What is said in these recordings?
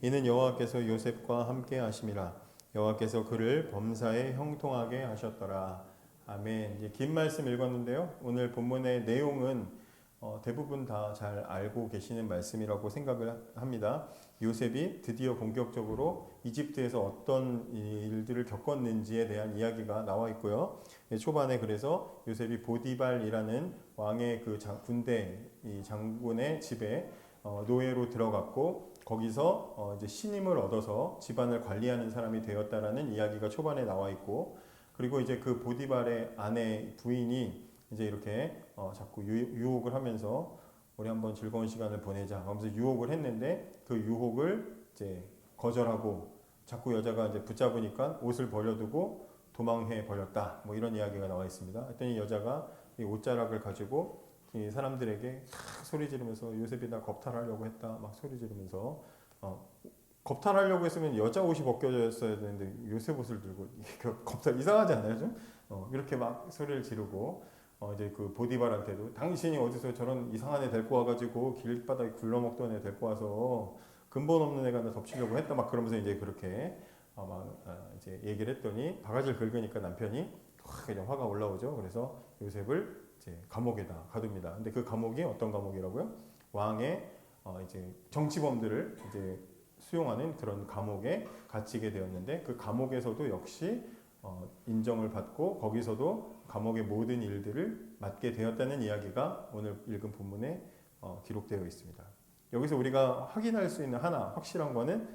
이는 여호와께서 요셉과 함께 하심이라. 여호와께서 그를 범사에 형통하게 하셨더라. 아멘. 이제 긴 말씀 읽었는데요. 오늘 본문의 내용은 대부분 다 잘 알고 계시는 말씀이라고 생각을 합니다. 요셉이 드디어 본격적으로 이집트에서 어떤 일들을 겪었는지에 대한 이야기가 나와 있고요. 초반에 그래서 요셉이 보디발이라는 왕의 그 군대 장군의 집에 노예로 들어갔고 거기서 이제 신임을 얻어서 집안을 관리하는 사람이 되었다라는 이야기가 초반에 나와 있고, 그리고 이제 그 보디발의 아내 부인이 이제 이렇게 자꾸 유혹을 하면서 우리 한번 즐거운 시간을 보내자 하면서 유혹을 했는데 그 유혹을 이제 거절하고 자꾸 여자가 이제 붙잡으니까 옷을 버려두고 도망해 버렸다. 뭐 이런 이야기가 나와 있습니다. 했더니 여자가 이 옷자락을 가지고 이 사람들에게 탁 소리 지르면서 요셉이 나 겁탈하려고 했다 막 소리 지르면서 겁탈하려고 했으면 여자 옷이 벗겨졌어야 되는데 요셉 옷을 들고 겁탈 이상하지 않아요 좀? 이렇게 막 소리를 지르고 이제 그 보디발한테도 당신이 어디서 저런 이상한 애 데리고 와가지고 길바닥에 굴러먹던 애 데리고 와서 근본 없는 애가 나 덮치려고 했다 막 그러면서 이제 그렇게 이제 얘기를 했더니 바가지를 긁으니까 남편이 그냥 화가 올라오죠. 그래서 요셉을 이제 감옥에다 가둡니다. 근데 그 감옥이 어떤 감옥이라고요? 왕의 이제 정치범들을 이제 수용하는 그런 감옥에 갇히게 되었는데 그 감옥에서도 역시 인정을 받고 거기서도 감옥의 모든 일들을 맡게 되었다는 이야기가 오늘 읽은 본문에 기록되어 있습니다. 여기서 우리가 확인할 수 있는 하나 확실한 거는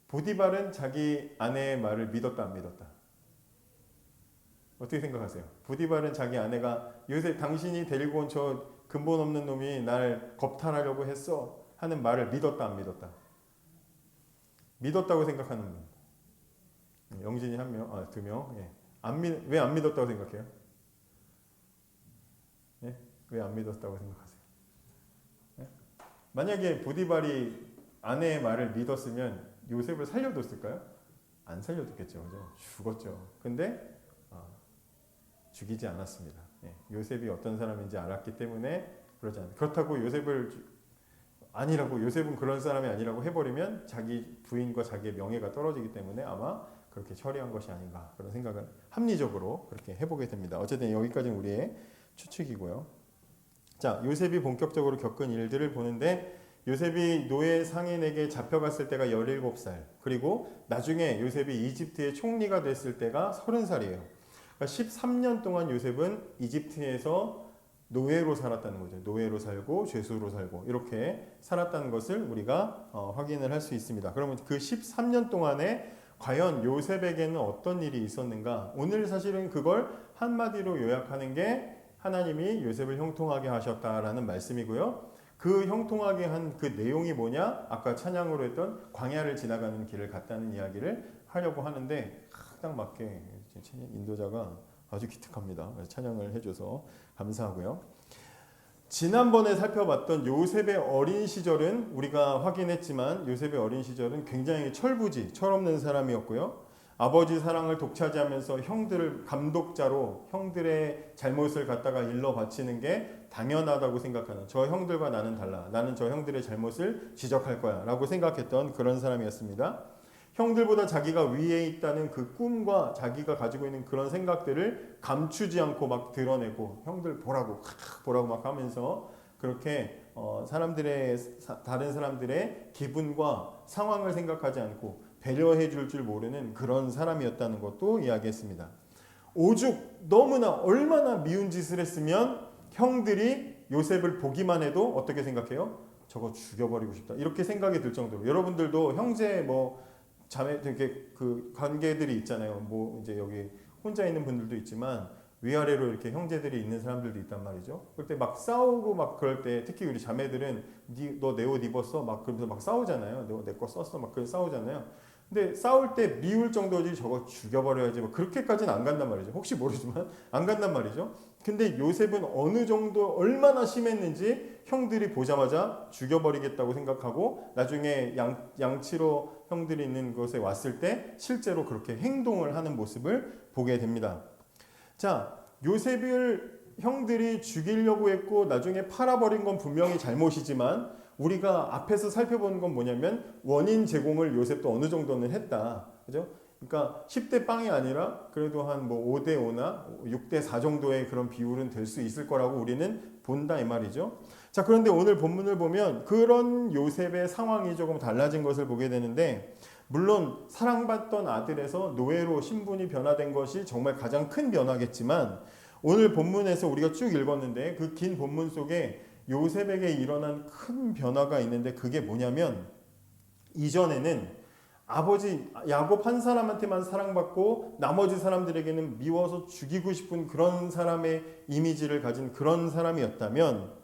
보디발은 자기 아내의 말을 믿었다 안 믿었다? 어떻게 생각하세요? 보디발은 자기 아내가 요새 당신이 데리고 온 저 근본 없는 놈이 날 겁탈하려고 했어 하는 말을 믿었다 안 믿었다? 믿었다고 생각하는 분. 영진이 한 명, 두 명. 예. 왜 안 믿었다고 생각해요? 예? 왜 안 믿었다고 생각하세요? 예? 만약에 보디발이 아내의 말을 믿었으면 요셉을 살려뒀을까요? 안 살려뒀겠죠. 그죠? 죽었죠. 근데 죽이지 않았습니다. 예. 요셉이 어떤 사람인지 알았기 때문에 그러지 않아요. 그렇다고 요셉은 그런 사람이 아니라고 해버리면 자기 부인과 자기의 명예가 떨어지기 때문에 아마 그렇게 처리한 것이 아닌가 그런 생각을 합리적으로 그렇게 해보게 됩니다. 어쨌든 여기까지는 우리의 추측이고요. 자, 요셉이 본격적으로 겪은 일들을 보는데 요셉이 노예 상인에게 잡혀갔을 때가 17살, 그리고 나중에 요셉이 이집트의 총리가 됐을 때가 30살이에요. 그러니까 13년 동안 요셉은 이집트에서 노예로 살았다는 거죠. 노예로 살고 죄수로 살고 이렇게 살았다는 것을 우리가 확인을 할 수 있습니다. 그러면 그 13년 동안에 과연 요셉에게는 어떤 일이 있었는가? 오늘 사실은 그걸 한마디로 요약하는 게 하나님이 요셉을 형통하게 하셨다라는 말씀이고요. 그 형통하게 한 그 내용이 뭐냐? 아까 찬양으로 했던 광야를 지나가는 길을 갔다는 이야기를 하려고 하는데 딱 맞게 인도자가 아주 기특합니다. 찬양을 해줘서 감사하고요. 지난번에 살펴봤던 요셉의 어린 시절은 우리가 확인했지만 요셉의 어린 시절은 굉장히 철없는 사람이었고요. 아버지 사랑을 독차지하면서 형들을 감독자로 형들의 잘못을 갖다가 일러 바치는 게 당연하다고 생각하는, 저 형들과 나는 달라, 나는 저 형들의 잘못을 지적할 거야 라고 생각했던 그런 사람이었습니다. 형들보다 자기가 위에 있다는 그 꿈과 자기가 가지고 있는 그런 생각들을 감추지 않고 막 드러내고 형들 보라고 막 하면서 그렇게 다른 사람들의 기분과 상황을 생각하지 않고 배려해 줄 모르는 그런 사람이었다는 것도 이야기했습니다. 오죽 너무나 얼마나 미운 짓을 했으면 형들이 요셉을 보기만 해도 어떻게 생각해요? 저거 죽여버리고 싶다 이렇게 생각이 들 정도로, 여러분들도 형제 자매 이렇게 그 관계들이 있잖아요. 이제 여기 혼자 있는 분들도 있지만 위아래로 이렇게 형제들이 있는 사람들도 있단 말이죠. 그럴 때 막 싸우고 막 그럴 때 특히 우리 자매들은 너 내 옷 입었어? 막 그러면서 막 싸우잖아요. 너 내 거 썼어? 막 그런 싸우잖아요. 근데 싸울 때 미울 정도지 저거 죽여버려야지 뭐 그렇게까지는 안 간단 말이죠. 혹시 모르지만 안 간단 말이죠. 근데 요셉은 어느 정도 얼마나 심했는지 형들이 보자마자 죽여버리겠다고 생각하고 나중에 양치로 형들이 있는 곳에 왔을 때 실제로 그렇게 행동을 하는 모습을 보게 됩니다. 자, 요셉을 형들이 죽이려고 했고 나중에 팔아버린 건 분명히 잘못이지만 우리가 앞에서 살펴본 건 뭐냐면 원인 제공을 요셉도 어느 정도는 했다. 그죠? 그러니까 10대 빵이 아니라 그래도 한 뭐 5대 5나 6대 4 정도의 그런 비율은 될 수 있을 거라고 우리는 본다 이 말이죠. 자, 그런데 오늘 본문을 보면 그런 요셉의 상황이 조금 달라진 것을 보게 되는데, 물론 사랑받던 아들에서 노예로 신분이 변화된 것이 정말 가장 큰 변화겠지만, 오늘 본문에서 우리가 쭉 읽었는데 그 긴 본문 속에 요셉에게 일어난 큰 변화가 있는데, 그게 뭐냐면 이전에는 아버지 야곱 한 사람한테만 사랑받고 나머지 사람들에게는 미워서 죽이고 싶은 그런 사람의 이미지를 가진 그런 사람이었다면,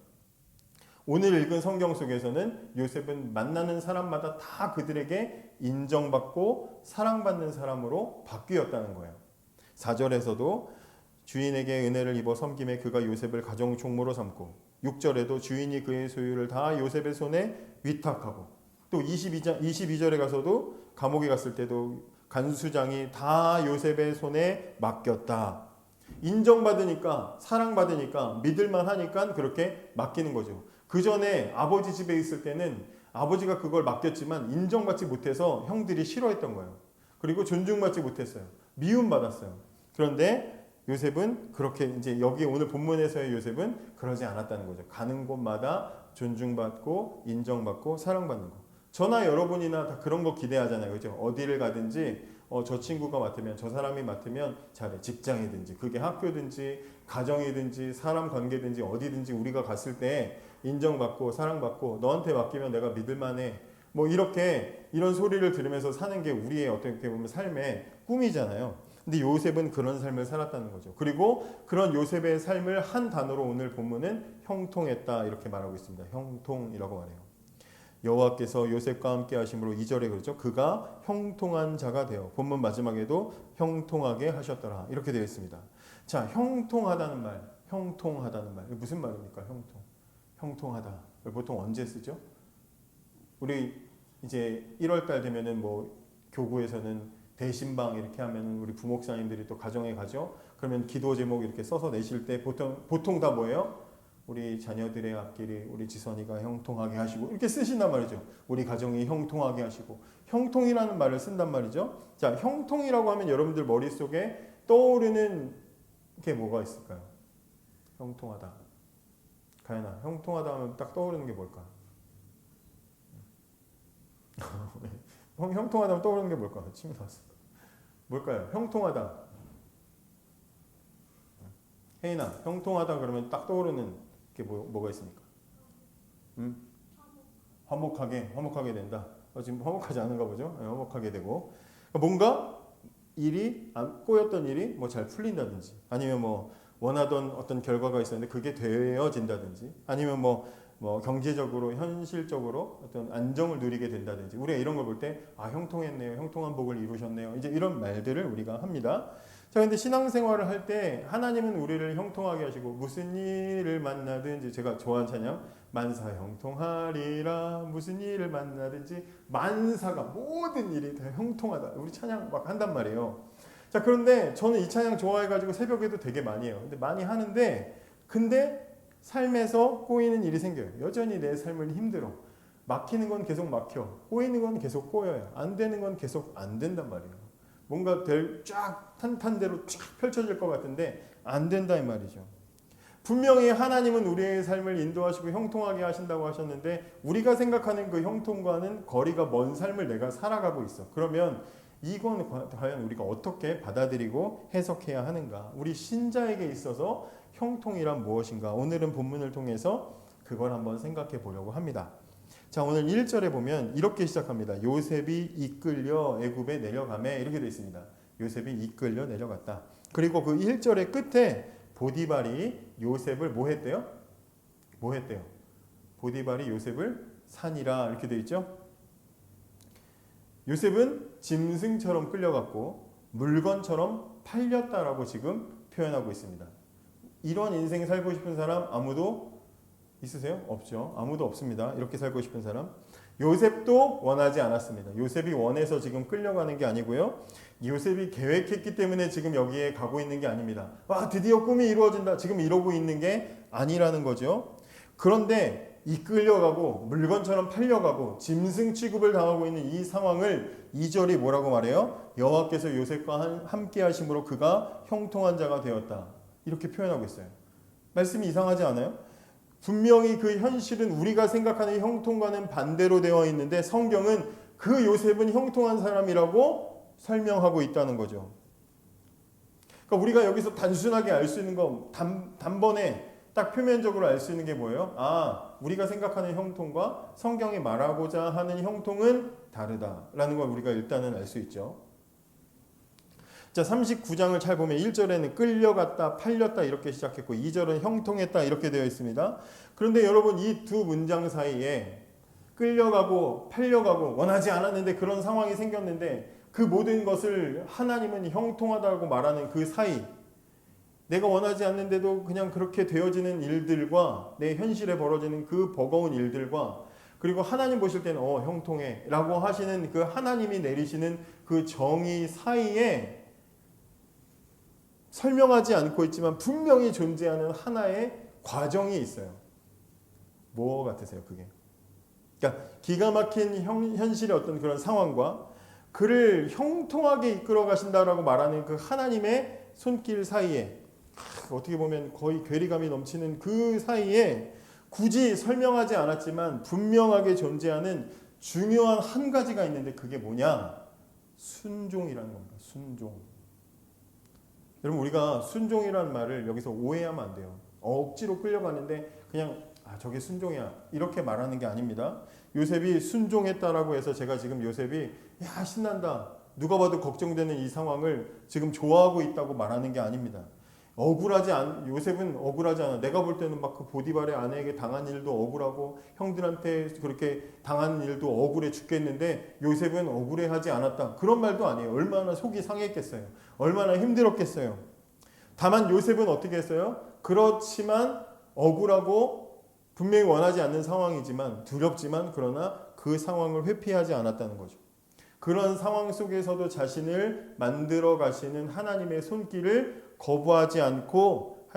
오늘 읽은 성경 속에서는 요셉은 만나는 사람마다 다 그들에게 인정받고 사랑받는 사람으로 바뀌었다는 거예요. 4절에서도 주인에게 은혜를 입어 섬김에 그가 요셉을 가정 총무로 삼고, 6절에도 주인이 그의 소유를 다 요셉의 손에 위탁하고, 또 22절에 가서도 감옥에 갔을 때도 간수장이 다 요셉의 손에 맡겼다. 인정받으니까, 사랑받으니까, 믿을만 하니까 그렇게 맡기는 거죠. 그 전에 아버지 집에 있을 때는 아버지가 그걸 맡겼지만 인정받지 못해서 형들이 싫어했던 거예요. 그리고 존중받지 못했어요. 미움받았어요. 그런데 요셉은 그렇게, 이제 여기 오늘 본문에서의 요셉은 그러지 않았다는 거죠. 가는 곳마다 존중받고 인정받고 사랑받는 거. 저나 여러분이나 다 그런 거 기대하잖아요. 그죠? 어디를 가든지 저 친구가 맡으면, 저 사람이 맡으면 잘해. 직장이든지 그게 학교든지 가정이든지 사람 관계든지 어디든지 우리가 갔을 때 인정받고 사랑받고 너한테 맡기면 내가 믿을만해. 뭐 이렇게 이런 소리를 들으면서 사는 게 우리의 어떻게 보면 삶의 꿈이잖아요. 근데 요셉은 그런 삶을 살았다는 거죠. 그리고 그런 요셉의 삶을 한 단어로 오늘 본문은 형통했다 이렇게 말하고 있습니다. 형통이라고 말해요. 여호와께서 요셉과 함께 하심으로 2절에 그렇죠. 그가 형통한 자가 되어, 본문 마지막에도 형통하게 하셨더라 이렇게 되어 있습니다. 자, 형통하다는 말, 형통하다는 말, 무슨 말입니까? 형통하다. 보통 언제 쓰죠? 우리 이제 1월달 되면은 뭐 교구에서는 대신방 이렇게 하면 우리 부목사님들이 또 가정에 가죠. 그러면 기도 제목 이렇게 써서 내실 때 보통 다 뭐예요? 우리 자녀들의 앞길이 우리 지선이가 형통하게 하시고 이렇게 쓰신단 말이죠. 우리 가정이 형통하게 하시고, 형통이라는 말을 쓴단 말이죠. 자, 형통이라고 하면 여러분들 머릿속에 떠오르는 게 뭐가 있을까요? 형통하다. 가연아, 형통하다 하면 딱 떠오르는 게 뭘까? 형통하다 하면 떠오르는 게 뭘까? 침이 나왔어. 뭘까요? 형통하다. 혜인아, 형통하다 그러면 딱 떠오르는 게 뭐가 있습니까? 화목하게 된다. 지금 화목하지 않은가 보죠? 네, 화목하게 되고, 뭔가 일이 꼬였던 일이 뭐 잘 풀린다든지, 아니면 뭐 원하던 어떤 결과가 있었는데 그게 되어진다든지, 아니면 뭐 경제적으로 현실적으로 어떤 안정을 누리게 된다든지, 우리가 이런 걸 볼 때 형통했네요, 형통한 복을 이루셨네요, 이제 이런 말들을 우리가 합니다. 자, 근데 신앙생활을 할 때 하나님은 우리를 형통하게 하시고, 무슨 일을 만나든지, 제가 좋아하는 찬양 만사 형통하리라, 무슨 일을 만나든지 만사가 모든 일이 다 형통하다, 우리 찬양 막 한단 말이에요. 자, 그런데 저는 이 찬양 좋아해가지고 새벽에도 되게 많이 해요. 근데 많이 하는데, 근데 삶에서 꼬이는 일이 생겨요. 여전히 내 삶은 힘들어. 막히는 건 계속 막혀, 꼬이는 건 계속 꼬여요, 안 되는 건 계속 안 된단 말이에요. 뭔가 쫙 탄탄대로 쫙 펼쳐질 것 같은데 안 된다 이 말이죠. 분명히 하나님은 우리의 삶을 인도하시고 형통하게 하신다고 하셨는데, 우리가 생각하는 그 형통과는 거리가 먼 삶을 내가 살아가고 있어. 그러면 이건 과연 우리가 어떻게 받아들이고 해석해야 하는가? 우리 신자에게 있어서 형통이란 무엇인가? 오늘은 본문을 통해서 그걸 한번 생각해 보려고 합니다. 자, 오늘 1절에 보면 이렇게 시작합니다. 요셉이 이끌려 애굽에 내려가매, 이렇게 되어 있습니다. 요셉이 이끌려 내려갔다. 그리고 그 1절의 끝에 보디발이 요셉을 뭐 했대요? 보디발이 요셉을 산이라 이렇게 되어 있죠. 요셉은 짐승처럼 끌려갔고 물건처럼 팔렸다라고 지금 표현하고 있습니다. 이런 인생 살고 싶은 사람 아무도 있으세요? 없죠. 아무도 없습니다. 이렇게 살고 싶은 사람. 요셉도 원하지 않았습니다. 요셉이 원해서 지금 끌려가는 게 아니고요. 요셉이 계획했기 때문에 지금 여기에 가고 있는 게 아닙니다. 드디어 꿈이 이루어진다, 지금 이러고 있는 게 아니라는 거죠. 그런데 이끌려가고 물건처럼 팔려가고 짐승 취급을 당하고 있는 이 상황을 2절이 뭐라고 말해요? 여호와께서 요셉과 함께 하심으로 그가 형통한 자가 되었다. 이렇게 표현하고 있어요. 말씀이 이상하지 않아요? 분명히 그 현실은 우리가 생각하는 형통과는 반대로 되어 있는데 성경은 그 요셉은 형통한 사람이라고 설명하고 있다는 거죠. 그러니까 우리가 여기서 단순하게 알 수 있는 건 단번에 딱 표면적으로 알 수 있는 게 뭐예요? 우리가 생각하는 형통과 성경이 말하고자 하는 형통은 다르다라는 걸 우리가 일단은 알 수 있죠. 자, 39장을 잘 보면 1절에는 끌려갔다, 팔렸다 이렇게 시작했고 2절은 형통했다 이렇게 되어 있습니다. 그런데 여러분 이 두 문장 사이에 끌려가고 팔려가고 원하지 않았는데 그런 상황이 생겼는데 그 모든 것을 하나님은 형통하다고 말하는 그 사이, 내가 원하지 않는데도 그냥 그렇게 되어지는 일들과 내 현실에 벌어지는 그 버거운 일들과 그리고 하나님 보실 때는 형통해 라고 하시는 그 하나님이 내리시는 그 정의 사이에 설명하지 않고 있지만 분명히 존재하는 하나의 과정이 있어요. 뭐 같으세요 그게? 그러니까 기가 막힌 현실의 어떤 그런 상황과 그를 형통하게 이끌어 가신다라고 말하는 그 하나님의 손길 사이에 어떻게 보면 거의 괴리감이 넘치는 그 사이에 굳이 설명하지 않았지만 분명하게 존재하는 중요한 한 가지가 있는데 그게 뭐냐? 순종이라는 겁니다. 순종. 여러분 우리가 순종이라는 말을 여기서 오해하면 안 돼요. 억지로 끌려가는데 그냥 저게 순종이야 이렇게 말하는 게 아닙니다. 요셉이 순종했다라고 해서 제가 지금 요셉이 신난다 누가 봐도 걱정되는 이 상황을 지금 좋아하고 있다고 말하는 게 아닙니다. 요셉은 억울하지 않아. 내가 볼 때는 막 그 보디발의 아내에게 당한 일도 억울하고 형들한테 그렇게 당한 일도 억울해 죽겠는데 요셉은 억울해하지 않았다. 그런 말도 아니에요. 얼마나 속이 상했겠어요. 얼마나 힘들었겠어요. 다만 요셉은 어떻게 했어요? 그렇지만 억울하고 분명히 원하지 않는 상황이지만 두렵지만 그러나 그 상황을 회피하지 않았다는 거죠. 그런 상황 속에서도 자신을 만들어 가시는 하나님의 손길을 거부하지 않고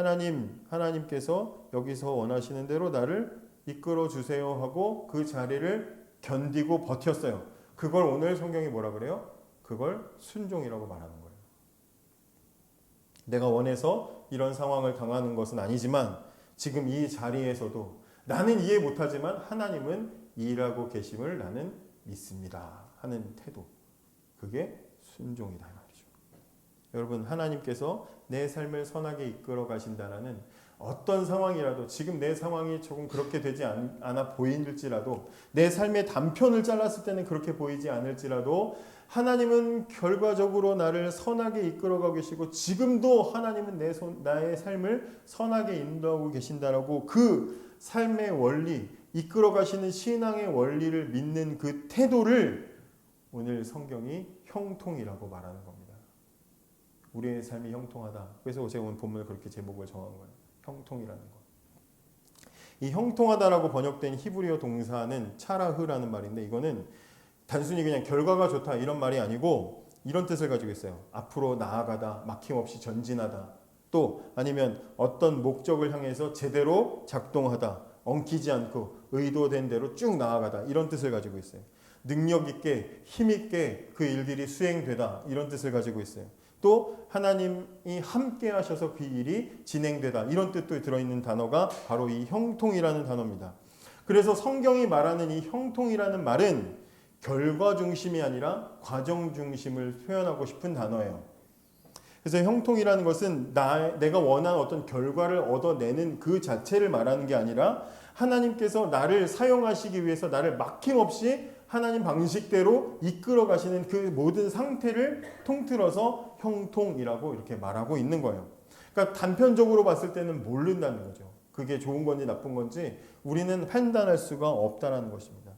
하나님께서 여기서 원하시는 대로 나를 이끌어 주세요 하고 그 자리를 견디고 버텼어요. 그걸 오늘 성경이 뭐라 그래요? 그걸 순종이라고 말하는 거예요. 내가 원해서 이런 상황을 당하는 것은 아니지만 지금 이 자리에서도 나는 이해 못하지만 하나님은 일하고 계심을 나는 믿습니다 하는 태도, 그게 순종이다 말이죠. 여러분 하나님께서 내 삶을 선하게 이끌어 가신다라는 어떤 상황이라도 지금 내 상황이 조금 그렇게 되지 않아 보일지라도 내 삶의 단편을 잘랐을 때는 그렇게 보이지 않을지라도 하나님은 결과적으로 나를 선하게 이끌어가고 계시고 지금도 하나님은 나의 삶을 선하게 인도하고 계신다라고 그 삶의 원리, 이끌어 가시는 신앙의 원리를 믿는 그 태도를 오늘 성경이 형통이라고 말하는 겁니다. 우리의 삶이 형통하다. 그래서 제가 오늘 본문을 그렇게 제목을 정한 거예요. 형통이라는 거. 이 형통하다라고 번역된 히브리어 동사는 차라흐라는 말인데 이거는 단순히 그냥 결과가 좋다 이런 말이 아니고 이런 뜻을 가지고 있어요. 앞으로 나아가다, 막힘없이 전진하다. 또 아니면 어떤 목적을 향해서 제대로 작동하다. 엉키지 않고 의도된 대로 쭉 나아가다. 이런 뜻을 가지고 있어요. 능력 있게 힘 있게 그 일들이 수행되다. 이런 뜻을 가지고 있어요. 또 하나님이 함께 하셔서 그 일이 진행되다. 이런 뜻도 들어있는 단어가 바로 이 형통이라는 단어입니다. 그래서 성경이 말하는 이 형통이라는 말은 결과 중심이 아니라 과정 중심을 표현하고 싶은 단어예요. 그래서 형통이라는 것은 내가 원하는 어떤 결과를 얻어내는 그 자체를 말하는 게 아니라 하나님께서 나를 사용하시기 위해서 나를 막힘없이 하나님 방식대로 이끌어 가시는 그 모든 상태를 통틀어서 형통이라고 이렇게 말하고 있는 거예요. 그러니까 단편적으로 봤을 때는 모른다는 거죠. 그게 좋은 건지 나쁜 건지 우리는 판단할 수가 없다는 것입니다.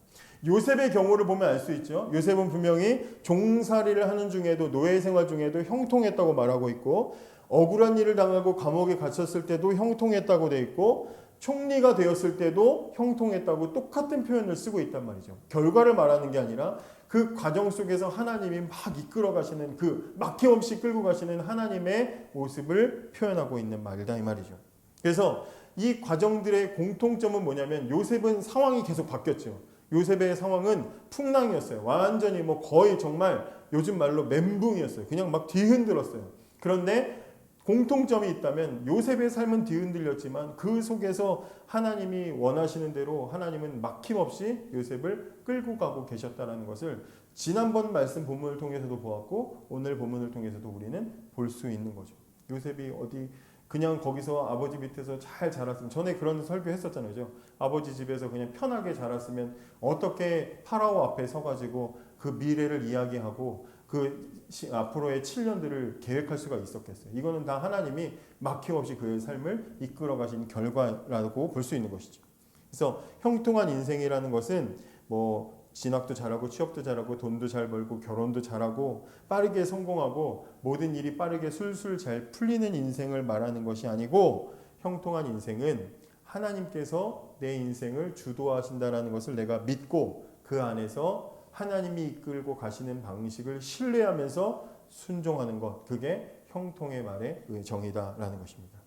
요셉의 경우를 보면 알 수 있죠. 요셉은 분명히 종살이를 하는 중에도 노예 생활 중에도 형통했다고 말하고 있고 억울한 일을 당하고 감옥에 갇혔을 때도 형통했다고 돼 있고 총리가 되었을 때도 형통했다고 똑같은 표현을 쓰고 있단 말이죠. 결과를 말하는 게 아니라 그 과정 속에서 하나님이 막 이끌어 가시는 그 막힘없이 끌고 가시는 하나님의 모습을 표현하고 있는 말이다 이 말이죠. 그래서 이 과정들의 공통점은 뭐냐면 요셉은 상황이 계속 바뀌었죠. 요셉의 상황은 풍랑이었어요. 완전히 뭐 거의 정말 요즘 말로 멘붕이었어요. 그냥 막 뒤흔들었어요. 그런데 공통점이 있다면 요셉의 삶은 뒤흔들렸지만 그 속에서 하나님이 원하시는 대로 하나님은 막힘없이 요셉을 끌고 가고 계셨다는 것을 지난번 말씀 본문을 통해서도 보았고 오늘 본문을 통해서도 우리는 볼 수 있는 거죠. 요셉이 어디 그냥 거기서 아버지 밑에서 잘 자랐으면, 전에 그런 설교 했었잖아요. 아버지 집에서 그냥 편하게 자랐으면 어떻게 파라오 앞에 서가지고 그 미래를 이야기하고 그 앞으로의 7년들을 계획할 수가 있었겠어요. 이거는 다 하나님이 막힘없이 그의 삶을 이끌어 가신 결과라고 볼 수 있는 것이죠. 그래서 형통한 인생이라는 것은 뭐 진학도 잘하고 취업도 잘하고 돈도 잘 벌고 결혼도 잘하고 빠르게 성공하고 모든 일이 빠르게 술술 잘 풀리는 인생을 말하는 것이 아니고, 형통한 인생은 하나님께서 내 인생을 주도하신다는 것을 내가 믿고 그 안에서 하나님이 이끌고 가시는 방식을 신뢰하면서 순종하는 것, 그게 형통의 말의 정의다라는 것입니다.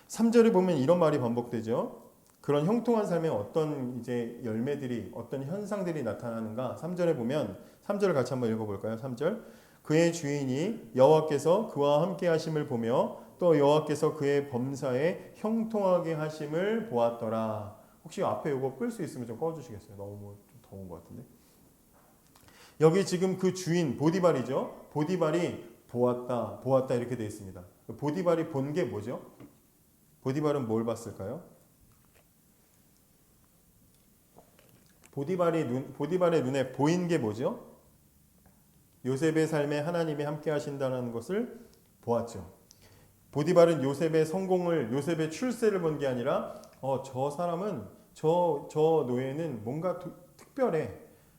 3절에 보면 이런 말이 반복되죠. 그런 형통한 삶에 어떤 이제 열매들이, 어떤 현상들이 나타나는가? 3절에 보면, 3절을 같이 한번 읽어볼까요? 3절. 그의 주인이 여호와께서 그와 함께 하심을 보며 또 여호와께서 그의 범사에 형통하게 하심을 보았더라. 혹시 앞에 이거 끌 수 있으면 좀 꺼주시겠어요? 너무 좀 더운 것 같은데. 여기 지금 그 주인 보디발이죠. 보디발이 보았다, 보았다 이렇게 되어 있습니다. 보디발이 본 게 뭐죠? 보디발은 뭘 봤을까요? 보디발의 눈에 보인 게 뭐죠? 요셉의 삶에 하나님이 함께 하신다는 것을 보았죠. 보디발은 요셉의 성공을, 요셉의 출세를 본 게 아니라 저 사람은, 저 노예는 뭔가 특별해.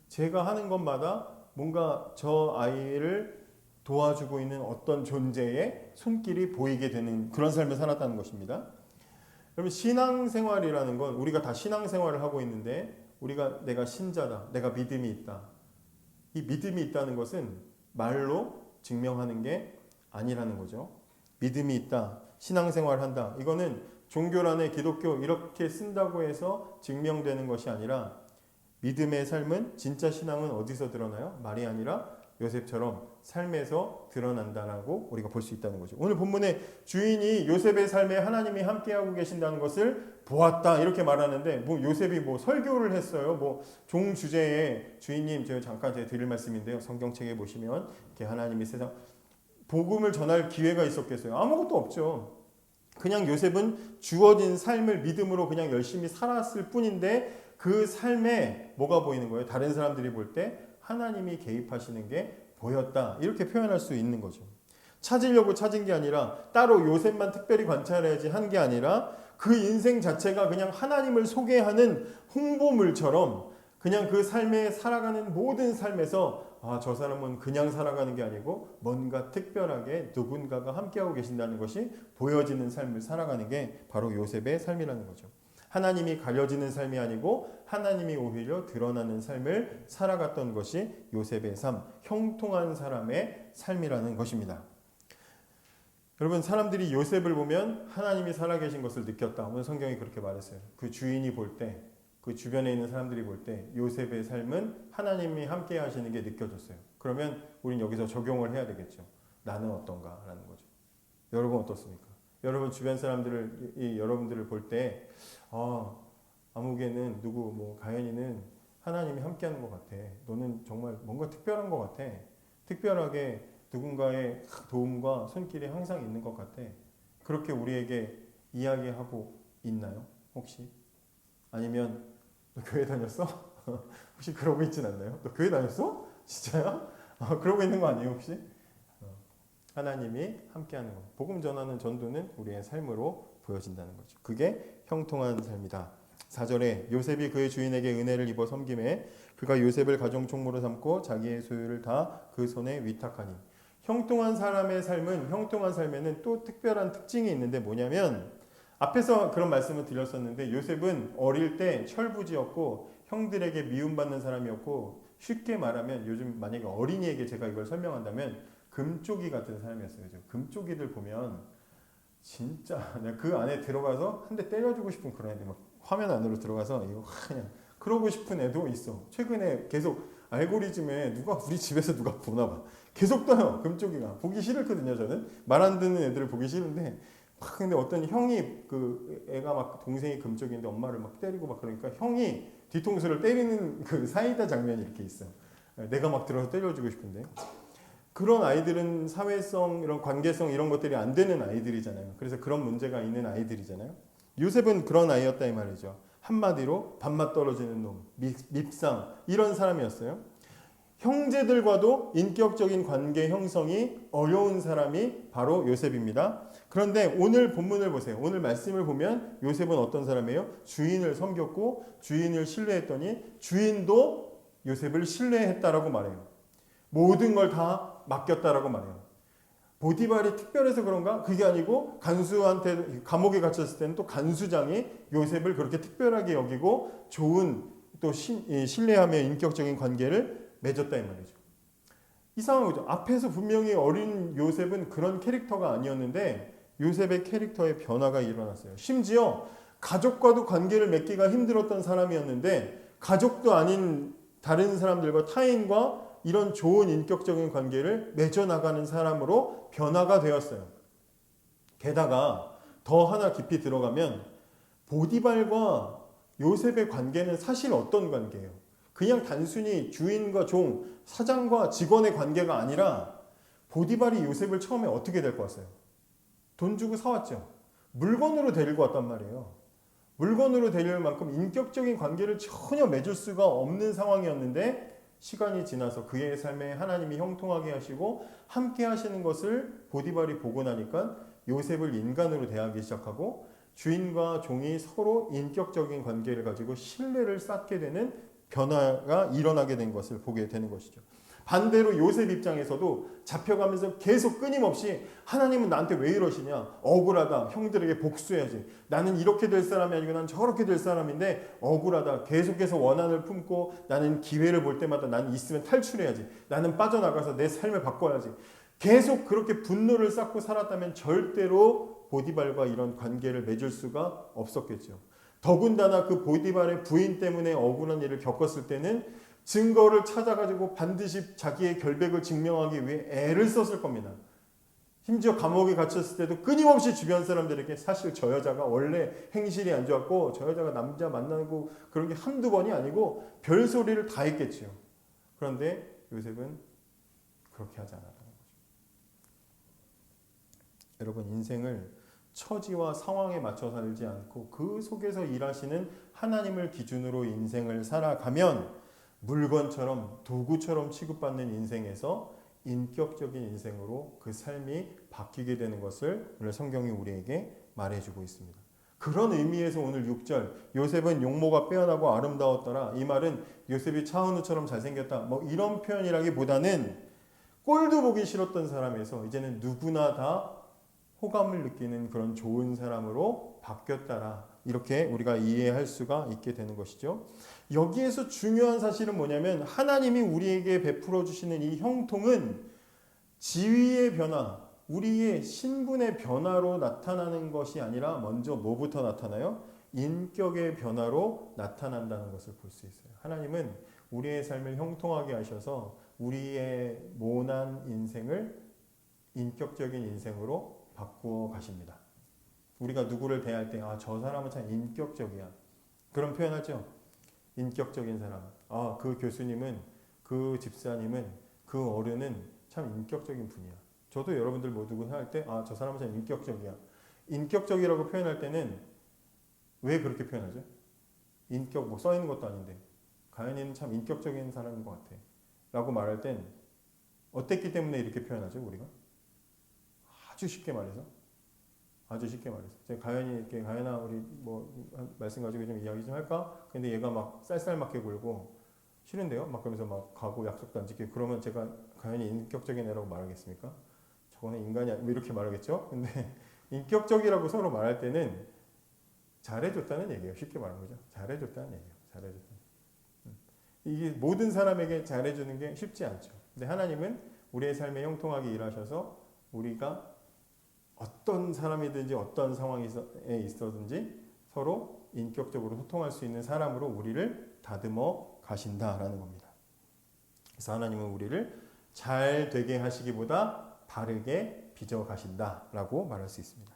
제가 하는 것마다 뭔가 저 아이를 도와주고 있는 어떤 존재의 손길이 보이게 되는 그런 삶을 살았다는 것입니다. 여러분, 신앙생활이라는 건, 우리가 다 신앙생활을 하고 있는데 내가 신자다, 내가 믿음이 있다. 이 믿음이 있다는 것은 말로 증명하는 게 아니라는 거죠. 믿음이 있다, 신앙생활을 한다. 이거는 종교란에 기독교 이렇게 쓴다고 해서 증명되는 것이 아니라, 믿음의 삶은, 진짜 신앙은 어디서 드러나요? 말이 아니라 요셉처럼 삶에서 드러난다라고 우리가 볼 수 있다는 거죠. 오늘 본문의 주인이 요셉의 삶에 하나님이 함께하고 계신다는 것을 보았다 이렇게 말하는데, 뭐 요셉이 뭐 설교를 했어요? 뭐 종 주제에 주인님, 제가 잠깐 드릴 말씀인데요. 성경책에 보시면 이렇게 하나님이 세상 복음을 전할 기회가 있었겠어요? 아무것도 없죠. 그냥 요셉은 주어진 삶을 믿음으로 그냥 열심히 살았을 뿐인데 그 삶에 뭐가 보이는 거예요? 다른 사람들이 볼 때 하나님이 개입하시는 게 보였다. 이렇게 표현할 수 있는 거죠. 찾으려고 찾은 게 아니라, 따로 요셉만 특별히 관찰해야지 한 게 아니라, 그 인생 자체가 그냥 하나님을 소개하는 홍보물처럼 그냥 그 삶에 살아가는 모든 삶에서 저 사람은 그냥 살아가는 게 아니고 뭔가 특별하게 누군가가 함께하고 계신다는 것이 보여지는 삶을 살아가는 게 바로 요셉의 삶이라는 거죠. 하나님이 가려지는 삶이 아니고 하나님이 오히려 드러나는 삶을 살아갔던 것이 요셉의 삶, 형통한 사람의 삶이라는 것입니다. 여러분, 사람들이 요셉을 보면 하나님이 살아계신 것을 느꼈다. 오늘 성경이 그렇게 말했어요. 그 주인이 볼 때, 그 주변에 있는 사람들이 볼 때 요셉의 삶은 하나님이 함께 하시는 게 느껴졌어요. 그러면 우린 여기서 적용을 해야 되겠죠. 나는 어떤가 라는 거죠. 여러분 어떻습니까? 여러분 주변 사람들을, 여러분들을 볼 때 아무개는 누구, 뭐 가연이는 하나님이 함께하는 것 같아. 너는 정말 뭔가 특별한 것 같아. 특별하게 누군가의 도움과 손길이 항상 있는 것 같아. 그렇게 우리에게 이야기하고 있나요? 혹시? 아니면 너 교회 다녔어? 혹시 그러고 있진 않나요? 너 교회 다녔어? 진짜요? 그러고 있는 거 아니에요 혹시? 하나님이 함께하는 것. 복음 전하는 전도는 우리의 삶으로 보여진다는 거죠. 그게 형통한 삶이다. 4절에 요셉이 그의 주인에게 은혜를 입어 섬김에 그가 요셉을 가정 총무로 삼고 자기의 소유를 다 그 손에 위탁하니. 형통한 사람의 삶은, 형통한 삶에는 또 특별한 특징이 있는데 뭐냐면, 앞에서 그런 말씀을 드렸었는데 요셉은 어릴 때 철부지였고 형들에게 미움받는 사람이었고, 쉽게 말하면 요즘 만약에 어린이에게 제가 이걸 설명한다면 금쪽이 같은 사람이었어요. 금쪽이들 보면 진짜 내가 그 안에 들어가서 한 대 때려주고 싶은 그런 애들, 막 화면 안으로 들어가서 이거 그냥 그러고 싶은 애도 있어. 최근에 계속 알고리즘에 누가 우리 집에서 누가 보나 봐. 계속 떠요. 금쪽이가. 보기 싫거든요. 저는 말 안 듣는 애들을 보기 싫은데 막 근데 어떤 형이 그 애가 막 동생이 금쪽인데 엄마를 막 때리고 막 그러니까 형이 뒤통수를 때리는 그 사이다 장면이 이렇게 있어. 내가 막 들어서 때려주고 싶은데 그런 아이들은 사회성 이런 관계성 이런 것들이 안 되는 아이들이잖아요. 그래서 그런 문제가 있는 아이들이잖아요. 요셉은 그런 아이였다 이 말이죠. 한마디로 밥맛 떨어지는 놈, 밉상 이런 사람이었어요. 형제들과도 인격적인 관계 형성이 어려운 사람이 바로 요셉입니다. 그런데 오늘 본문을 보세요. 오늘 말씀을 보면 요셉은 어떤 사람이에요? 주인을 섬겼고 주인을 신뢰했더니 주인도 요셉을 신뢰했다라고 말해요. 모든 걸 다 맡겼다라고 말해요. 보디발이 특별해서 그런가? 그게 아니고 간수한테 감옥에 갇혔을 때는 또 간수장이 요셉을 그렇게 특별하게 여기고 좋은 또 신뢰하며 인격적인 관계를 맺었다 이 말이죠. 이상한 거죠. 앞에서 분명히 어린 요셉은 그런 캐릭터가 아니었는데 요셉의 캐릭터의 변화가 일어났어요. 심지어 가족과도 관계를 맺기가 힘들었던 사람이었는데 가족도 아닌 다른 사람들과 타인과 이런 좋은 인격적인 관계를 맺어나가는 사람으로 변화가 되었어요. 게다가 더 하나 깊이 들어가면 보디발과 요셉의 관계는 사실 어떤 관계예요? 그냥 단순히 주인과 종, 사장과 직원의 관계가 아니라 보디발이 요셉을 처음에 어떻게 데리고 왔어요? 돈 주고 사왔죠. 물건으로 데리고 왔단 말이에요. 물건으로 데릴 만큼 인격적인 관계를 전혀 맺을 수가 없는 상황이었는데 시간이 지나서 그의 삶에 하나님이 형통하게 하시고 함께 하시는 것을 보디발이 보고 나니까 요셉을 인간으로 대하기 시작하고 주인과 종이 서로 인격적인 관계를 가지고 신뢰를 쌓게 되는 변화가 일어나게 된 것을 보게 되는 것이죠. 반대로 요셉 입장에서도 잡혀가면서 계속 끊임없이 하나님은 나한테 왜 이러시냐, 억울하다, 형들에게 복수해야지, 나는 이렇게 될 사람이 아니고 난 저렇게 될 사람인데 억울하다, 계속해서 원한을 품고 나는 기회를 볼 때마다 나는 있으면 탈출해야지, 나는 빠져나가서 내 삶을 바꿔야지, 계속 그렇게 분노를 쌓고 살았다면 절대로 보디발과 이런 관계를 맺을 수가 없었겠죠. 더군다나 그 보디발의 부인 때문에 억울한 일을 겪었을 때는 증거를 찾아가지고 반드시 자기의 결백을 증명하기 위해 애를 썼을 겁니다. 심지어 감옥에 갇혔을 때도 끊임없이 주변 사람들에게 사실 저 여자가 원래 행실이 안 좋았고 저 여자가 남자 만나고 그런 게 한두 번이 아니고 별소리를 다 했겠죠. 그런데 요셉은 그렇게 하지 않았다는 거죠. 여러분, 인생을 처지와 상황에 맞춰 살지 않고 그 속에서 일하시는 하나님을 기준으로 인생을 살아가면 물건처럼 도구처럼 취급받는 인생에서 인격적인 인생으로 그 삶이 바뀌게 되는 것을 오늘 성경이 우리에게 말해주고 있습니다. 그런 의미에서 오늘 6절 요셉은 용모가 빼어나고 아름다웠더라, 이 말은 요셉이 차은우처럼 잘생겼다 뭐 이런 표현이라기보다는 꼴도 보기 싫었던 사람에서 이제는 누구나 다 호감을 느끼는 그런 좋은 사람으로 바뀌었다라, 이렇게 우리가 이해할 수가 있게 되는 것이죠. 여기에서 중요한 사실은 뭐냐면 하나님이 우리에게 베풀어 주시는 이 형통은 지위의 변화, 우리의 신분의 변화로 나타나는 것이 아니라 먼저 뭐부터 나타나요? 인격의 변화로 나타난다는 것을 볼 수 있어요. 하나님은 우리의 삶을 형통하게 하셔서 우리의 모난 인생을 인격적인 인생으로 바꾸어 가십니다. 우리가 누구를 대할 때 저 사람은 참 인격적이야, 그런 표현하죠. 인격적인 사람, 그 교수님은, 그 집사님은, 그 어른은 참 인격적인 분이야. 저도 여러분들 모두 할 때 저 사람은 참 인격적이야. 인격적이라고 표현할 때는 왜 그렇게 표현하죠? 인격 뭐 써있는 것도 아닌데 가연이는 참 인격적인 사람인 것 같아 라고 말할 땐 어땠기 때문에 이렇게 표현하죠? 우리가 아주 쉽게 말해서 제가 가연이 이렇게, 가연아 우리 뭐 말씀 가지고 좀 이야기 좀 할까? 근데 얘가 막 쌀쌀맞게 굴고 싫은데요? 막 그러면서 막 가고 약속도 안 지키고, 그러면 제가 가연이 인격적인 애라고 말하겠습니까? 저거는 인간이 아니고 이렇게 말하겠죠? 근데 인격적이라고 서로 말할 때는 잘해줬다는 얘기예요. 쉽게 말하는 거죠. 잘해줬다는 얘기예요. 잘해줬다. 이게 모든 사람에게 잘해주는 게 쉽지 않죠. 근데 하나님은 우리의 삶에 형통하게 일하셔서 우리가 어떤 사람이든지 어떤 상황에 있어든지 서로 인격적으로 소통할 수 있는 사람으로 우리를 다듬어 가신다라는 겁니다. 그래서 하나님은 우리를 잘 되게 하시기보다 바르게 빚어 가신다라고 말할 수 있습니다.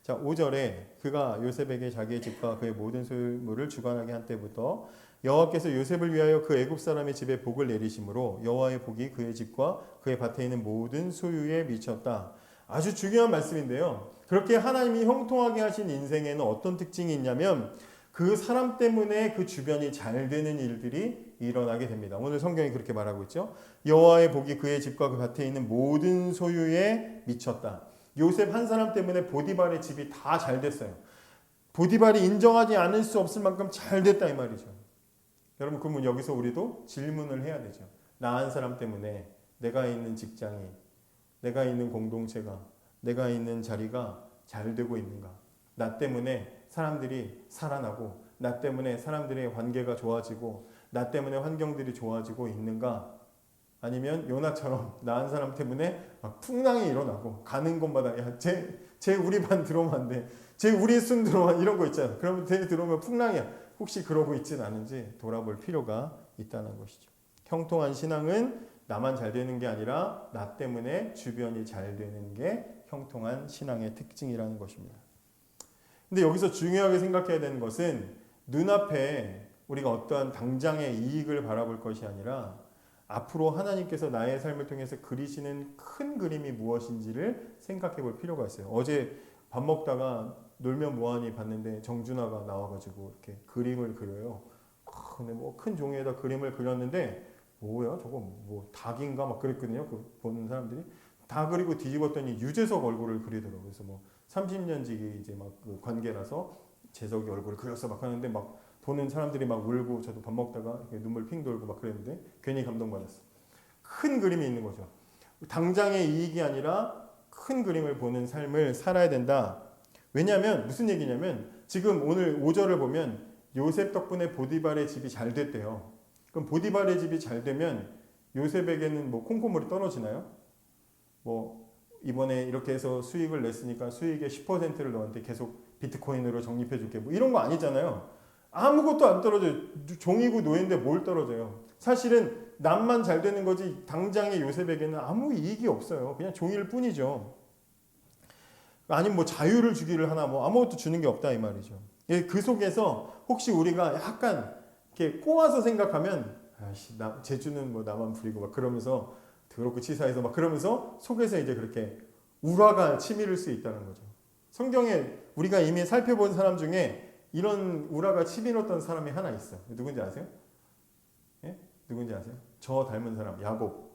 자, 5절에 그가 요셉에게 자기의 집과 그의 모든 소유물을 주관하게 한 때부터 여호와께서 요셉을 위하여 그 애굽 사람의 집에 복을 내리심으로 여호와의 복이 그의 집과 그의 밭에 있는 모든 소유에 미쳤다. 아주 중요한 말씀인데요. 그렇게 하나님이 형통하게 하신 인생에는 어떤 특징이 있냐면 그 사람 때문에 그 주변이 잘 되는 일들이 일어나게 됩니다. 오늘 성경이 그렇게 말하고 있죠. 여호와의 복이 그의 집과 그 밭에 있는 모든 소유에 미쳤다. 요셉 한 사람 때문에 보디발의 집이 다 잘 됐어요. 보디발이 인정하지 않을 수 없을 만큼 잘 됐다 이 말이죠. 여러분 그러면 여기서 우리도 질문을 해야 되죠. 나 한 사람 때문에 내가 있는 직장이, 내가 있는 공동체가, 내가 있는 자리가 잘 되고 있는가? 나 때문에 사람들이 살아나고 나 때문에 사람들의 관계가 좋아지고 나 때문에 환경들이 좋아지고 있는가? 아니면 요나처럼 나 한 사람 때문에 막 풍랑이 일어나고 가는 곳마다 쟤 우리 반 들어오면 안 돼. 쟤 우리 순 들어오면 이런 거 있잖아. 그러면 쟤 들어오면 풍랑이야. 혹시 그러고 있지는 않은지 돌아볼 필요가 있다는 것이죠. 형통한 신앙은 나만 잘 되는 게 아니라 나 때문에 주변이 잘 되는 게 형통한 신앙의 특징이라는 것입니다. 근데 여기서 중요하게 생각해야 되는 것은 눈앞에 우리가 어떠한 당장의 이익을 바라볼 것이 아니라 앞으로 하나님께서 나의 삶을 통해서 그리시는 큰 그림이 무엇인지를 생각해 볼 필요가 있어요. 어제 밥 먹다가 놀면 뭐하니 봤는데 정준하가 나와가지고 이렇게 그림을 그려요. 근데 뭐 큰 종이에다 그림을 그렸는데 뭐야 저거 뭐 닭인가 막 그랬거든요. 그 보는 사람들이 다 그리고 뒤집었더니 유재석 얼굴을 그리더라고요. 그래서 뭐 30년 지기 이제 막 그 관계라서 재석이 얼굴을 그렸어 막 하는데 막 보는 사람들이 막 울고 저도 밥 먹다가 눈물 핑 돌고 막 그랬는데 괜히 감동받았어. 큰 그림이 있는 거죠. 당장의 이익이 아니라 큰 그림을 보는 삶을 살아야 된다. 왜냐하면 무슨 얘기냐면 지금 오늘 5절을 보면 요셉 덕분에 보디발의 집이 잘 됐대요. 그럼 보디발의 집이 잘 되면 요셉에게는 뭐 콩고물이 떨어지나요? 뭐 이번에 이렇게 해서 수익을 냈으니까 수익의 10%를 너한테 계속 비트코인으로 적립해 줄게. 뭐 이런 거 아니잖아요. 아무것도 안 떨어져요. 종이고 노예인데 뭘 떨어져요. 사실은 남만 잘 되는 거지 당장의 요셉에게는 아무 이익이 없어요. 그냥 종일 뿐이죠. 아니면 뭐 자유를 주기를 하나 뭐 아무것도 주는 게 없다 이 말이죠. 그 속에서 혹시 우리가 약간 이렇게 꼬아서 생각하면 아씨 제주는 뭐 나만 부리고 막 그러면서 더럽고 치사해서 막 그러면서 속에서 이제 그렇게 우라가 치밀을 수 있다는 거죠. 성경에 우리가 이미 살펴본 사람 중에 이런 우라가 치밀었던 사람이 하나 있어. 누군지 아세요? 예? 누군지 아세요? 저 닮은 사람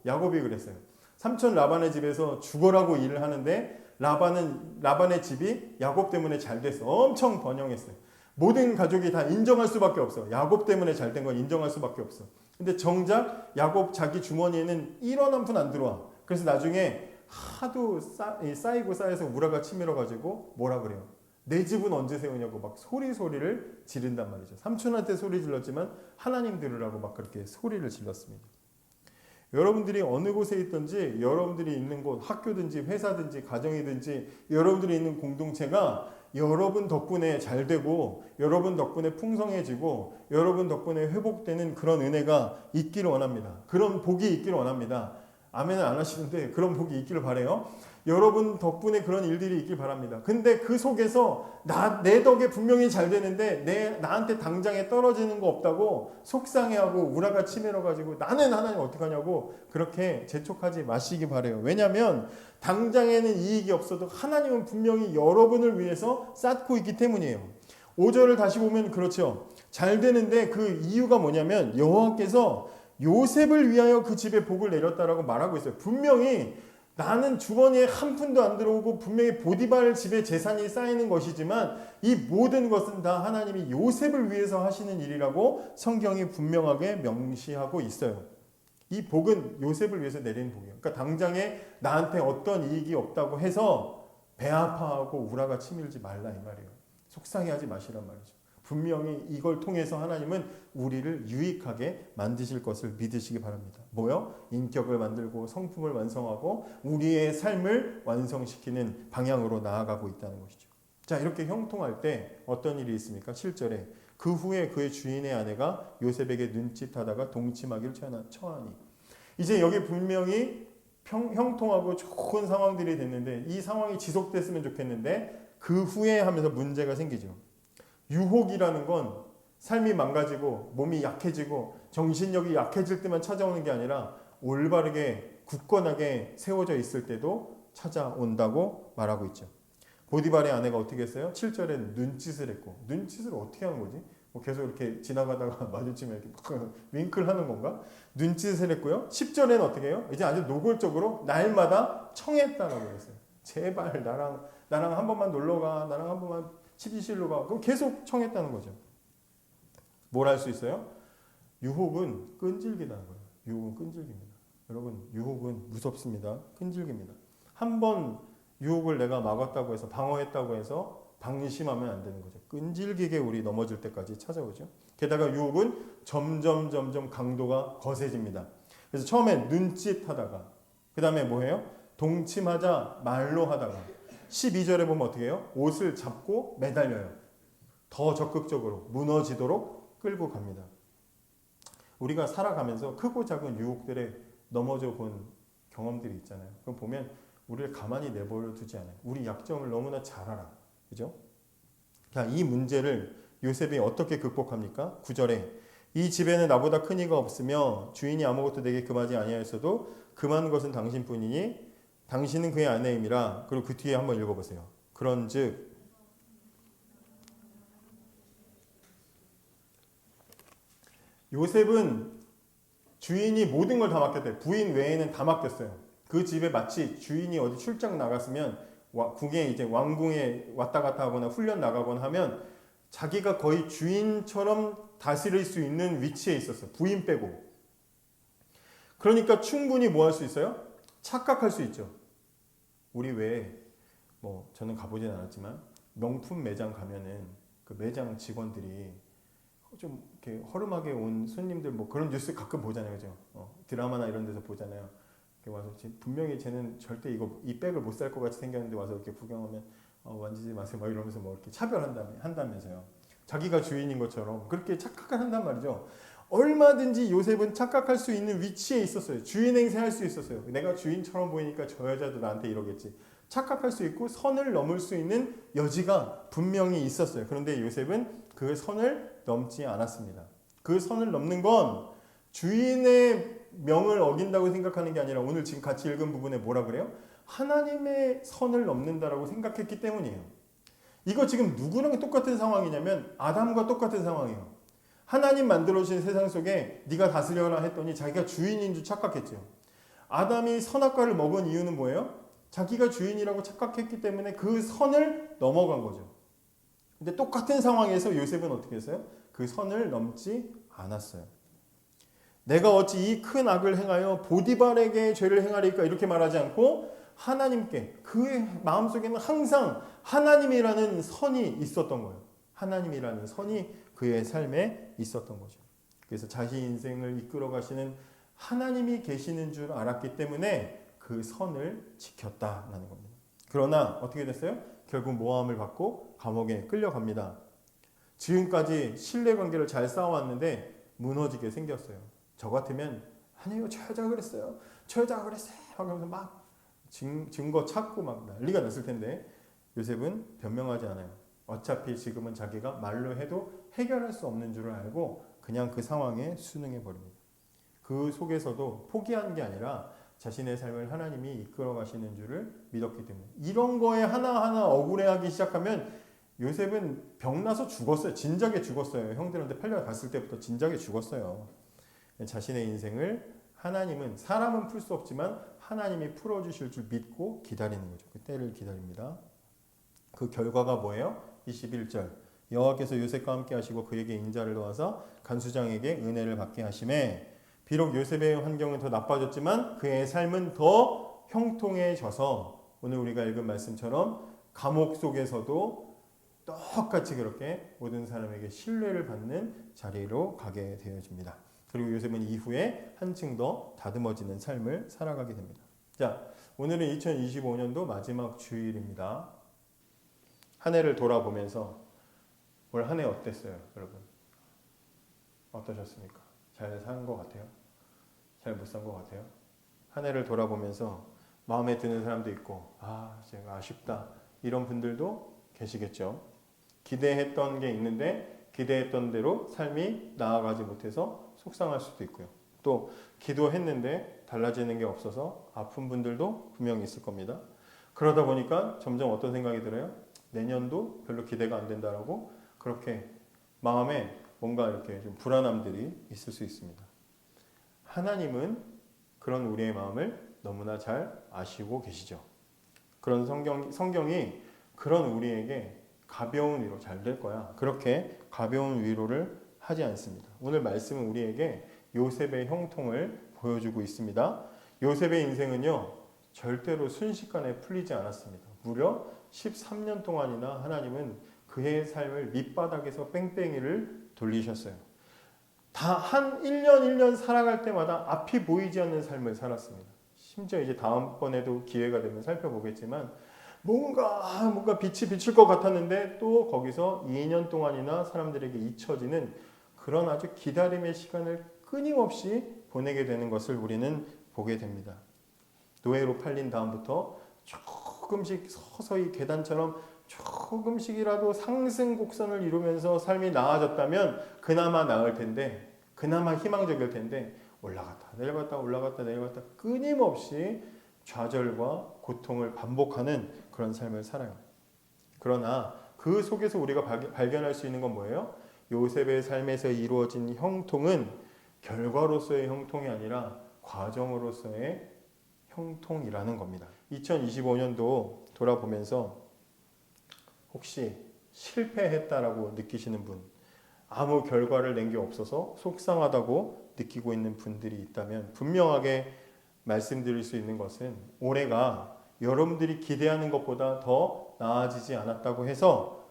야곱이 그랬어요. 삼촌 라반의 집에서 죽어라고 일을 하는데 라반의 집이 야곱 때문에 잘 됐어. 엄청 번영했어요. 모든 가족이 다 인정할 수밖에 없어. 야곱 때문에 잘 된 건 인정할 수밖에 없어. 근데 정작 야곱 자기 주머니에는 1원 한 푼 안 들어와. 그래서 나중에 하도 쌓이고 쌓여서 우라가 치밀어가지고 뭐라 그래요? 내 집은 언제 세우냐고 막 소리를 지른단 말이죠. 삼촌한테 소리 질렀지만 하나님 들으라고 막 그렇게 소리를 질렀습니다. 여러분들이 어느 곳에 있든지 여러분들이 있는 곳, 학교든지 회사든지 가정이든지 여러분들이 있는 공동체가 여러분 덕분에 잘 되고 여러분 덕분에 풍성해지고 여러분 덕분에 회복되는 그런 은혜가 있기를 원합니다. 그런 복이 있기를 원합니다. 아멘은 안 하시는데 그런 복이 있기를 바라요. 여러분 덕분에 그런 일들이 있길 바랍니다. 근데 그 속에서 내 덕에 분명히 잘 되는데 나한테 당장에 떨어지는 거 없다고 속상해하고 우라가 치밀어가지고 나는 하나님 어떡하냐고 그렇게 재촉하지 마시기 바라요. 왜냐하면 당장에는 이익이 없어도 하나님은 분명히 여러분을 위해서 쌓고 있기 때문이에요. 5절을 다시 보면 그렇죠. 잘 되는데 그 이유가 뭐냐면 여호와께서 요셉을 위하여 그 집에 복을 내렸다라고 말하고 있어요. 분명히 나는 주머니에 한 푼도 안 들어오고 분명히 보디발 집에 재산이 쌓이는 것이지만 이 모든 것은 다 하나님이 요셉을 위해서 하시는 일이라고 성경이 분명하게 명시하고 있어요. 이 복은 요셉을 위해서 내리는 복이에요. 그러니까 당장에 나한테 어떤 이익이 없다고 해서 배 아파하고 우라가 치밀지 말라 이 말이에요. 속상해하지 마시란 말이죠. 분명히 이걸 통해서 하나님은 우리를 유익하게 만드실 것을 믿으시기 바랍니다. 뭐요? 인격을 만들고 성품을 완성하고 우리의 삶을 완성시키는 방향으로 나아가고 있다는 것이죠. 자, 이렇게 형통할 때 어떤 일이 있습니까? 7절에 그 후에 그의 주인의 아내가 요셉에게 눈짓하다가 동침하기를 처하니, 이제 여기 분명히 형통하고 좋은 상황들이 됐는데 이 상황이 지속됐으면 좋겠는데 그 후에 하면서 문제가 생기죠. 유혹이라는 건 삶이 망가지고 몸이 약해지고 정신력이 약해질 때만 찾아오는 게 아니라 올바르게 굳건하게 세워져 있을 때도 찾아온다고 말하고 있죠. 보디발의 아내가 어떻게 했어요? 7절에 눈짓을 했고, 눈짓을 어떻게 하는 거지? 뭐 계속 이렇게 지나가다가 마주치면 이렇게 윙크를 하는 건가? 눈짓을 했고요. 10절에는 어떻게 해요? 이제 아주 노골적으로 날마다 청했다라고 했어요. 제발 나랑 한 번만 놀러가, 나랑 한 번만 치지실로 가. 그럼 계속 청했다는 거죠. 뭘 할 수 있어요? 유혹은 끈질기다는 거예요. 유혹은 끈질깁니다. 여러분, 유혹은 무섭습니다. 끈질깁니다. 한 번 유혹을 내가 막았다고 해서, 방어했다고 해서 방심하면 안 되는 거죠. 끈질기게 우리 넘어질 때까지 찾아오죠. 게다가 유혹은 점점 강도가 거세집니다. 그래서 처음에 눈짓하다가, 그 다음에 뭐예요? 동침하자 말로 하다가, 12절에 보면 어떻게 해요? 옷을 잡고 매달려요. 더 적극적으로 무너지도록 끌고 갑니다. 우리가 살아가면서 크고 작은 유혹들에 넘어져 본 경험들이 있잖아요. 그럼 보면 우리를 가만히 내버려 두지 않아요. 우리 약점을 너무나 잘 알아. 그죠? 자, 이 문제를 요셉이 어떻게 극복합니까? 9절에 이 집에는 나보다 큰 이가 없으며 주인이 아무것도 내게 금하지 아니하였어도 금한 것은 당신뿐이니 당신은 그의 아내임이라. 그리고 그 뒤에 한번 읽어보세요. 그런즉 요셉은 주인이 모든 걸 다 맡겼대요. 부인 외에는 다 맡겼어요. 그 집에 마치 주인이 어디 출장 나갔으면 궁에 이제 왕궁에 왔다 갔다 하거나 훈련 나가거나 하면 자기가 거의 주인처럼 다스릴 수 있는 위치에 있었어요. 부인 빼고. 그러니까 충분히 뭐 할 수 있어요? 착각할 수 있죠. 우리 왜 뭐 저는 가보진 않았지만 명품 매장 가면은 그 매장 직원들이 좀 이렇게 허름하게 온 손님들 뭐 그런 뉴스 가끔 보잖아요, 그죠? 드라마나 이런 데서 보잖아요. 와서 분명히 쟤는 절대 이 백을 못 살 것 같이 생겼는데 와서 이렇게 구경하면 만지지 마세요 막 이러면서 뭐 이렇게 한다면서요. 자기가 주인인 것처럼 그렇게 착각을 한단 말이죠. 얼마든지 요셉은 착각할 수 있는 위치에 있었어요. 주인 행세할 수 있었어요. 내가 주인처럼 보이니까 저 여자도 나한테 이러겠지. 착각할 수 있고 선을 넘을 수 있는 여지가 분명히 있었어요. 그런데 요셉은 그 선을 넘지 않았습니다. 그 선을 넘는 건 주인의 명을 어긴다고 생각하는 게 아니라 오늘 지금 같이 읽은 부분에 뭐라 그래요? 하나님의 선을 넘는다라고 생각했기 때문이에요. 이거 지금 누구랑 똑같은 상황이냐면 아담과 똑같은 상황이에요. 하나님 만들어주신 세상 속에 네가 다스려라 했더니 자기가 주인인 줄 착각했죠. 아담이 선악과를 먹은 이유는 뭐예요? 자기가 주인이라고 착각했기 때문에 그 선을 넘어간 거죠. 근데 똑같은 상황에서 요셉은 어떻게 했어요? 그 선을 넘지 않았어요. 내가 어찌 이 큰 악을 행하여 보디발에게 죄를 행하리까 이렇게 말하지 않고 하나님께, 그의 마음속에는 항상 하나님이라는 선이 있었던 거예요. 하나님이라는 선이 그의 삶에 있었던 거죠. 그래서 자신 인생을 이끌어 가시는 하나님이 계시는 줄 알았기 때문에 그 선을 지켰다라는 겁니다. 그러나 어떻게 됐어요? 결국 모함을 받고 감옥에 끌려갑니다. 지금까지 신뢰관계를 잘 쌓아왔는데 무너지게 생겼어요. 저 같으면 아니요, 저 여자가 그랬어요. 저 여자가 그랬어요. 하면서 막 증거 찾고 막 난리가 났을 텐데 요셉은 변명하지 않아요. 어차피 지금은 자기가 말로 해도 해결할 수 없는 줄을 알고 그냥 그 상황에 순응해 버립니다. 그 속에서도 포기한 게 아니라 자신의 삶을 하나님이 이끌어 가시는 줄을 믿었기 때문에 이런 거에 하나하나 억울해하기 시작하면 요셉은 병나서 죽었어요. 진작에 죽었어요. 형들한테 팔려갔을 때부터 진작에 죽었어요. 자신의 인생을 하나님은, 사람은 풀 수 없지만 하나님이 풀어주실 줄 믿고 기다리는 거죠. 그 때를 기다립니다. 그 결과가 뭐예요? 21절 여호와께서 요셉과 함께 하시고 그에게 인자를 넣어서 간수장에게 은혜를 받게 하심에 비록 요셉의 환경은 더 나빠졌지만 그의 삶은 더 형통해져서 오늘 우리가 읽은 말씀처럼 감옥 속에서도 똑같이 그렇게 모든 사람에게 신뢰를 받는 자리로 가게 되어집니다. 그리고 요셉은 이후에 한층 더 다듬어지는 삶을 살아가게 됩니다. 자, 오늘은 2025년도 마지막 주일입니다. 한 해를 돌아보면서 올 한 해 어땠어요, 여러분? 어떠셨습니까? 잘 산 것 같아요? 잘 못 산 것 같아요? 한 해를 돌아보면서 마음에 드는 사람도 있고, 제가 아쉽다, 이런 분들도 계시겠죠. 기대했던 게 있는데 기대했던 대로 삶이 나아가지 못해서 속상할 수도 있고요. 또 기도했는데 달라지는 게 없어서 아픈 분들도 분명히 있을 겁니다. 그러다 보니까 점점 어떤 생각이 들어요? 내년도 별로 기대가 안 된다라고 그렇게 마음에 뭔가 이렇게 좀 불안함들이 있을 수 있습니다. 하나님은 그런 우리의 마음을 너무나 잘 아시고 계시죠. 그런 성경이 그런 우리에게 가벼운 위로 잘 될 거야, 그렇게 가벼운 위로를 하지 않습니다. 오늘 말씀은 우리에게 요셉의 형통을 보여주고 있습니다. 요셉의 인생은요, 절대로 순식간에 풀리지 않았습니다. 무려 13년 동안이나 하나님은 그의 삶을 밑바닥에서 뺑뺑이를 돌리셨어요. 다 한 1년 1년 살아갈 때마다 앞이 보이지 않는 삶을 살았습니다. 심지어 이제 다음번에도 기회가 되면 살펴보겠지만 뭔가 빛이 비칠 것 같았는데 또 거기서 2년 동안이나 사람들에게 잊혀지는 그런 아주 기다림의 시간을 끊임없이 보내게 되는 것을 우리는 보게 됩니다. 노예로 팔린 다음부터 조금씩 서서히 계단처럼 조금씩이라도 상승 곡선을 이루면서 삶이 나아졌다면 그나마 나을 텐데, 그나마 희망적일 텐데, 올라갔다 내려갔다 올라갔다 내려갔다 끊임없이 좌절과 고통을 반복하는 그런 삶을 살아요. 그러나 그 속에서 우리가 발견할 수 있는 건 뭐예요? 요셉의 삶에서 이루어진 형통은 결과로서의 형통이 아니라 과정으로서의 형통이라는 겁니다. 2025년도 돌아보면서 혹시 실패했다라고 느끼시는 분, 아무 결과를 낸 게 없어서 속상하다고 느끼고 있는 분들이 있다면 분명하게 말씀드릴 수 있는 것은 올해가 여러분들이 기대하는 것보다 더 나아지지 않았다고 해서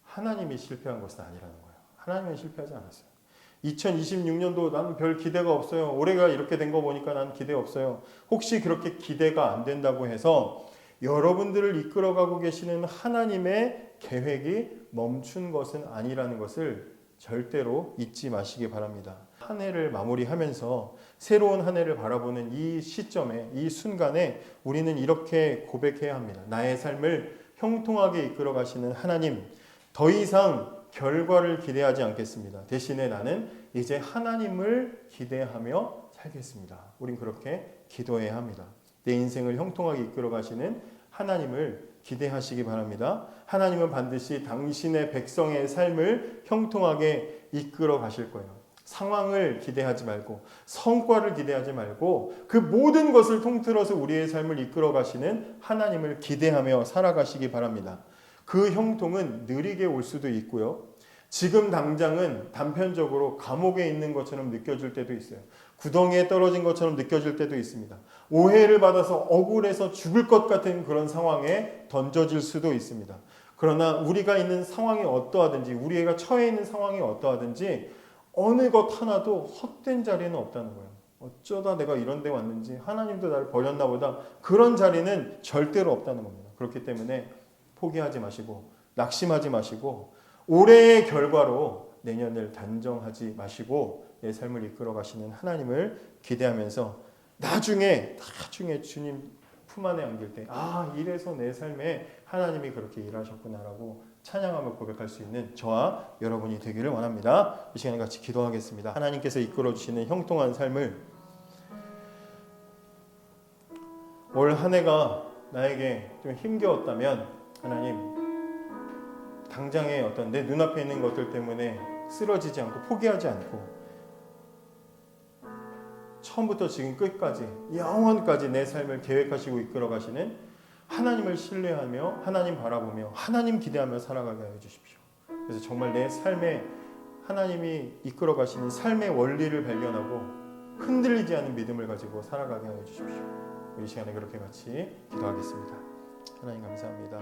하나님이 실패한 것은 아니라는 거예요. 하나님은 실패하지 않았어요. 2026년도 나는 별 기대가 없어요. 올해가 이렇게 된 거 보니까 난 기대 없어요. 혹시 그렇게 기대가 안 된다고 해서 여러분들을 이끌어가고 계시는 하나님의 계획이 멈춘 것은 아니라는 것을 절대로 잊지 마시기 바랍니다. 한 해를 마무리하면서 새로운 한 해를 바라보는 이 시점에, 이 순간에 우리는 이렇게 고백해야 합니다. 나의 삶을 형통하게 이끌어 가시는 하나님, 더 이상 결과를 기대하지 않겠습니다. 대신에 나는 이제 하나님을 기대하며 살겠습니다. 우린 그렇게 기도해야 합니다. 내 인생을 형통하게 이끌어 가시는 하나님을 기대하시기 바랍니다. 하나님은 반드시 당신의 백성의 삶을 형통하게 이끌어 가실 거예요. 상황을 기대하지 말고, 성과를 기대하지 말고, 그 모든 것을 통틀어서 우리의 삶을 이끌어 가시는 하나님을 기대하며 살아가시기 바랍니다. 그 형통은 느리게 올 수도 있고요. 지금 당장은 단편적으로 감옥에 있는 것처럼 느껴질 때도 있어요. 구덩이에 떨어진 것처럼 느껴질 때도 있습니다. 오해를 받아서 억울해서 죽을 것 같은 그런 상황에 던져질 수도 있습니다. 그러나 우리가 있는 상황이 어떠하든지, 우리가 처해 있는 상황이 어떠하든지 어느 것 하나도 헛된 자리는 없다는 거예요. 어쩌다 내가 이런 데 왔는지, 하나님도 나를 버렸나 보다, 그런 자리는 절대로 없다는 겁니다. 그렇기 때문에 포기하지 마시고 낙심하지 마시고 올해의 결과로 내년을 단정하지 마시고 내 삶을 이끌어 가시는 하나님을 기대하면서 나중에 주님 품 안에 안길 때 이래서 내 삶에 하나님이 그렇게 일하셨구나라고 찬양하며 고백할 수 있는 저와 여러분이 되기를 원합니다. 이 시간에 같이 기도하겠습니다. 하나님께서 이끌어 주시는 형통한 삶을, 올 한 해가 나에게 좀 힘겨웠다면 하나님, 당장의 어떤 내 눈앞에 있는 것들 때문에 쓰러지지 않고 포기하지 않고 처음부터 지금 끝까지 영원까지 내 삶을 계획하시고 이끌어 가시는 하나님을 신뢰하며 하나님 바라보며 하나님 기대하며 살아가게 하여 주십시오. 그래서 정말 내 삶에 하나님이 이끌어 가시는 삶의 원리를 발견하고 흔들리지 않은 믿음을 가지고 살아가게 하여 주십시오. 우리 시간에 그렇게 같이 기도하겠습니다. 하나님 감사합니다.